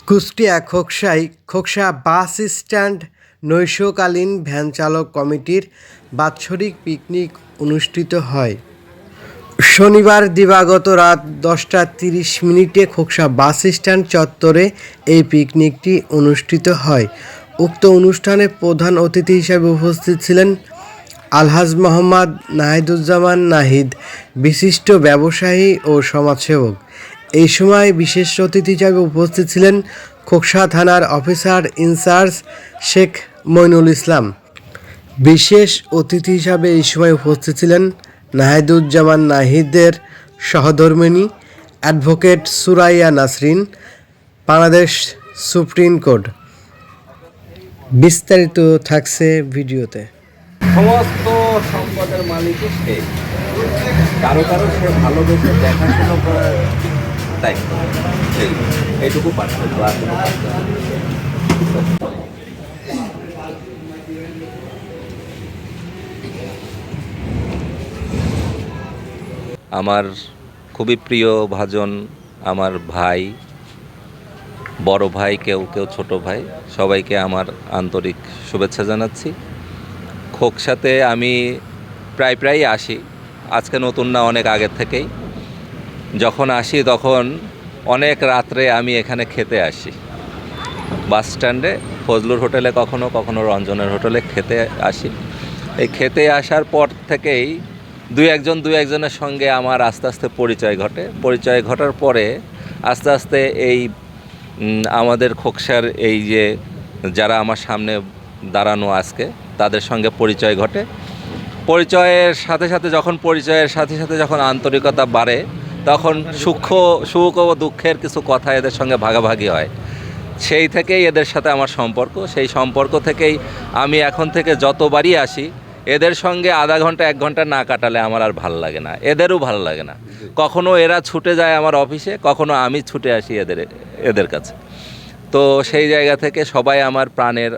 Kushtia Khoksa bus stand নৈশকালীন ভ্যানচালক কমিটির বাৎসরিক picnic অনুষ্ঠিত হয়। শনিবার দিবাগত রাত 10টা 30 মিনিটে খোকসা বাস স্ট্যান্ড চত্বরে এই পিকনিকটি অনুষ্ঠিত হয়। উক্ত অনুষ্ঠানে প্রধান অতিথি হিসেবে উপস্থিত ছিলেন আলহাজ মোহাম্মদ নাহিদুজ্জামান নাহিদ, বিশিষ্ট ব্যবসায়ী ও সমাজসেবক। এই সময় বিশেষ অতিথি হিসেবে উপস্থিত ছিলেন খোকসা থানার অফিসার ইনচার্জ শেখ মইনুল ইসলাম। বিশেষ অতিথি হিসাবে এই সময় উপস্থিত ছিলেন নাহিদুজ্জামান নাহিদের সহধর্মিণী advocate Suraiya Nasrin, Bangladesh supreme court. বিস্তারিত থাকছে ভিডিওতে। সমস্ত সম্পদের মালিক সে, কারো কারো সে ভালোবেসে দেখাশোনা করার দায়িত্ব, এইটুকু পার্থক্য। আর কোনো আমার খুবই প্রিয় ভাজন, আমার ভাই, বড় ভাই, কেউ কেউ ছোট ভাই, সবাইকে আমার আন্তরিক শুভেচ্ছা জানাচ্ছি। খোকসাতে আমি প্রায় আসি, আজকে নতুন না, অনেক আগের থেকেই। যখন আসি তখন অনেক রাত্রে আমি এখানে খেতে আসি, বাস স্ট্যান্ডে ফজলুর হোটেলে, কখনো কখনো রঞ্জনের হোটেলে খেতে আসি। এই খেতে আসার পর থেকেই দু একজনের সঙ্গে আমার আস্তে আস্তে পরিচয় ঘটার পরে আস্তে আস্তে এই আমাদের খোকসার এই যে যারা আমার সামনে দাঁড়ানো আজকে, তাদের সঙ্গে পরিচয় ঘটে। পরিচয়ের সাথে সাথে যখন আন্তরিকতা বাড়ে, তখন সুখ ও দুঃখের কিছু কথা এদের সঙ্গে ভাগাভাগি হয়। সেই থেকেই এদের সাথে আমার সম্পর্ক। সেই সম্পর্ক থেকেই আমি এখন থেকে যতবারই আসি, এদের সঙ্গে আধা ঘন্টা 1 ঘন্টা না কাটালে আমার আর ভালো লাগে না, এদেরও ভালো লাগে না। কখনো এরা ছুটে যায় আমার অফিসে, কখনো আমি ছুটে আসি এদের কাছে। তো সেই জায়গা থেকে সবাই আমার প্রাণের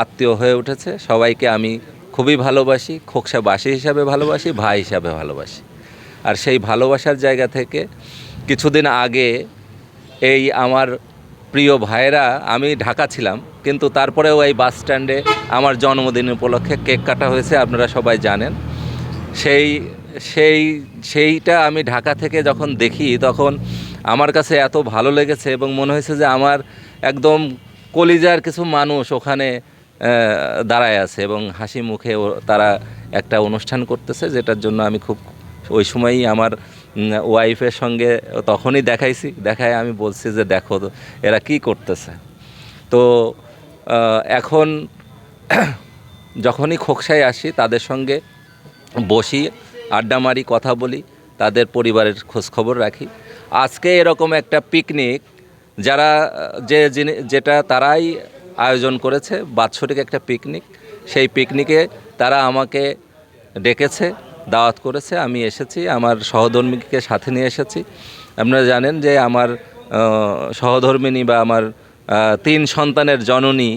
আত্মীয় হয়ে উঠেছে। সবাইকে আমি খুবই ভালোবাসি, খোকসাবাসী হিসাবে ভালোবাসি, ভাই হিসাবে ভালোবাসি। আর সেই ভালোবাসার জায়গা থেকে কিছুদিন আগে এই আমার প্রিয় ভাইয়েরা, আমি ঢাকা ছিলাম, কিন্তু তারপরেও এই বাস স্ট্যান্ডে আমার জন্মদিন উপলক্ষে কেক কাটা হয়েছে, আপনারা সবাই জানেন। সেইটা আমি ঢাকা থেকে যখন দেখি, তখন আমার কাছে এত ভালো লেগেছে এবং মনে হয়েছে যে আমার একদম কলিজার কিছু মানুষ ওখানে দাঁড়ায় আছে এবং হাসি মুখে তারা একটা অনুষ্ঠান করতেছে, যেটার জন্য আমি খুব ওই সময়ই আমার ওয়াইফের সঙ্গে তখনই দেখায় আমি বলছি যে দেখো এরা কি করতেছে। তো এখন যখনই খোকসায় আসি, তাদের সঙ্গে বসি, আড্ডা মারি, কথা বলি, তাদের পরিবারের খোঁজখবর রাখি। আজকে এরকম একটা পিকনিক যেটা তারাই আয়োজন করেছে, বাৎসরিক একটা পিকনিক, সেই পিকনিকে তারা আমাকে ডেকেছে, দাওয়াত করেছে, আমি এসেছি, আমার সহধর্মিনীকে সাথে নিয়ে এসেছি। আপনারা জানেন যে আমার সহধর্মিনী বা আমার 3 সন্তানের জননী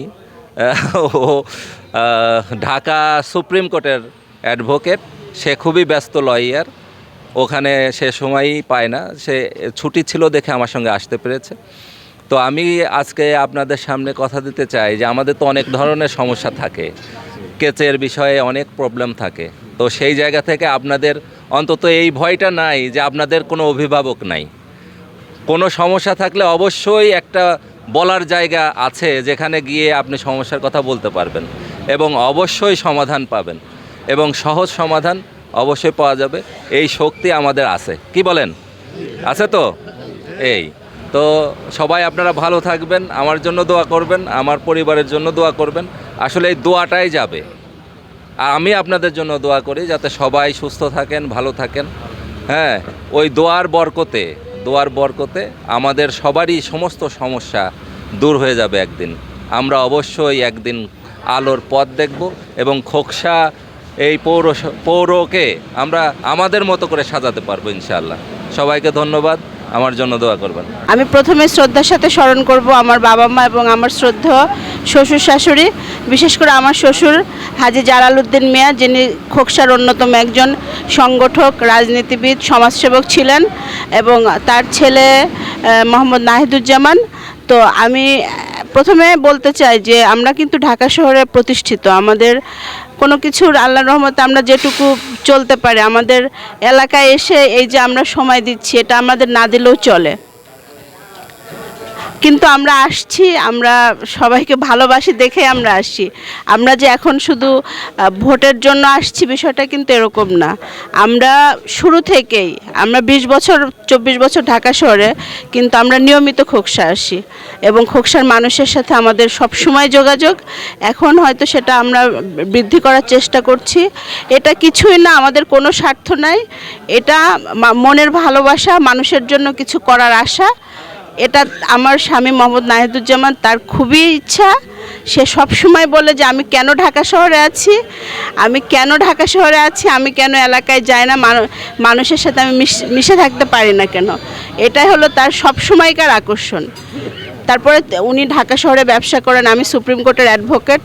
ও ঢাকা সুপ্রিম কোর্টের অ্যাডভোকেট, সে খুবই ব্যস্ত লয়ার, ওখানে সে সময়ই পায় না, সে ছুটি ছিল দেখে আমার সঙ্গে আসতে পেরেছে। তো আমি আজকে আপনাদের সামনে কথা দিতে চাই যে আমাদের তো অনেক ধরনের সমস্যা থাকে, কেচের বিষয়ে অনেক প্রবলেম থাকে। তো সেই জায়গা থেকে আপনাদের অন্তত এই ভয়টা নাই যে আপনাদের কোনো অভিভাবক নাই। কোনো সমস্যা থাকলে অবশ্যই একটা বলার জায়গা আছে, যেখানে গিয়ে আপনি সমস্যার কথা বলতে পারবেন এবং অবশ্যই সমাধান পাবেন, এবং সহজ সমাধান অবশ্যই পাওয়া যাবে। এই শক্তি আমাদের আছে, কি বলেন? আছে তো? তো সবাই আপনারা ভালো থাকবেন, আমার জন্য দোয়া করবেন, আমার পরিবারের জন্য দোয়া করবেন। আসলে এই দোয়াটাই যাবে। আর আমি আপনাদের জন্য দোয়া করি যাতে সবাই সুস্থ থাকেন, ভালো থাকেন। হ্যাঁ, ওই দোয়ার বরকতে আমাদের সবারই সমস্ত সমস্যা দূর হয়ে যাবে একদিন। আমরা অবশ্যই একদিন আলোর পথ দেখব এবং খোকসা এই পৌরকে আমরা আমাদের মতো করে সাজাতে পারবো ইনশাআল্লাহ। সবাইকে ধন্যবাদ। আমার জন্য দোয়া করবেন। আমি প্রথমে শ্রদ্ধার সাথে স্মরণ করব আমার বাবা মা এবং আমার শ্রদ্ধেয় শ্বশুর শাশুড়ি, বিশেষ করে আমার শ্বশুর হাজী জালালউদ্দিন মিয়া, যিনি খোকসার অন্যতম একজন সংগঠক, রাজনীতিবিদ, সমাজসেবক ছিলেন, এবং তার ছেলে মোহাম্মদ নাহিদুজ্জামান। তো আমি প্রথমে বলতে চাই যে আমরা কিন্তু ঢাকা শহরে প্রতিষ্ঠিত, আমাদের কোনো কিছুর আল্লাহর রহমতে আমরা যেটুকু চলতে পারি, আমাদের এলাকায় এসে এই যে আমরা সময় দিচ্ছি, এটা আমাদের না দিলেও চলে। কিন্তু আমরা আসছি, আমরা সবাইকে ভালোবাসি দেখে আমরা আসছি। আমরা যে এখন শুধু ভোটের জন্য আসছি বিষয়টা কিন্তু এরকম না। আমরা শুরু থেকেই, আমরা 20 বছর 24 বছর ঢাকা শহরে, কিন্তু আমরা নিয়মিত খোকসা আসি এবং খোকসার মানুষের সাথে আমাদের সব সময় যোগাযোগ। এখন হয়তো সেটা আমরা বৃদ্ধি করার চেষ্টা করছি। এটা কিছুই না, আমাদের কোনো স্বার্থ নাই, এটা মনের ভালোবাসা, মানুষের জন্য কিছু করার আশা। এটা আমার স্বামী মোহাম্মদ নাহিদুজ্জামান, তার খুবই ইচ্ছা। সে সব সময় বলে যে আমি কেন ঢাকা শহরে আছি, আমি কেন ঢাকা শহরে আছি, আমি কেন এলাকায় যাই না, মানুষের সাথে আমি মিশে থাকতে পারি না কেন। এটাই হলো তার সব সময়কার আকর্ষণ। তারপরে উনি ঢাকা শহরে ব্যবসা করেন, আমি সুপ্রিম কোর্টের অ্যাডভোকেট।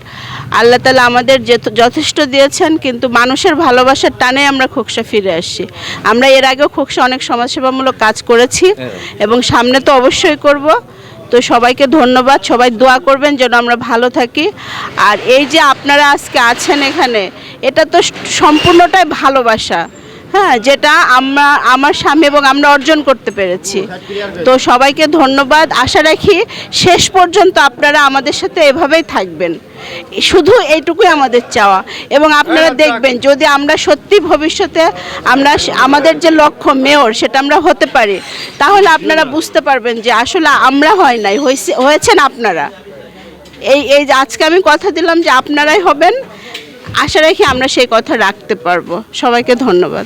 আল্লাহ তাআলা আমাদের যথেষ্ট দিয়েছেন, কিন্তু মানুষের ভালোবাসার টানে আমরা খোকসা ফিরে আসছি। আমরা এর আগেও খোকসা অনেক সমাজসেবামূলক কাজ করেছি এবং সামনে তো অবশ্যই করব। তো সবাইকে ধন্যবাদ, সবাই দোয়া করবেন যেন আমরা ভালো থাকি। আর এই যে আপনারা আজকে আছেন এখানে, এটা তো সম্পূর্ণটাই ভালোবাসা, হ্যাঁ, যেটা আমার স্বামী এবং আমরা অর্জন করতে পেরেছি। তো সবাইকে ধন্যবাদ। আশা রাখি শেষ পর্যন্ত আপনারা আমাদের সাথে এভাবেই থাকবেন, শুধু এইটুকুই আমাদের চাওয়া। এবং আপনারা দেখবেন যদি আমরা সত্যি ভবিষ্যতে আমাদের যে লক্ষ্য মেয়র, সেটা আমরা হতে পারি, তাহলে আপনারা বুঝতে পারবেন যে আসলে আমরা হয় নাই, হয়েছেন আপনারা। এই যে আজকে আমি কথা দিলাম যে আপনারাই হবেন, আশা রাখি আমরা সেই কথা রাখতে পারবো। সবাইকে ধন্যবাদ।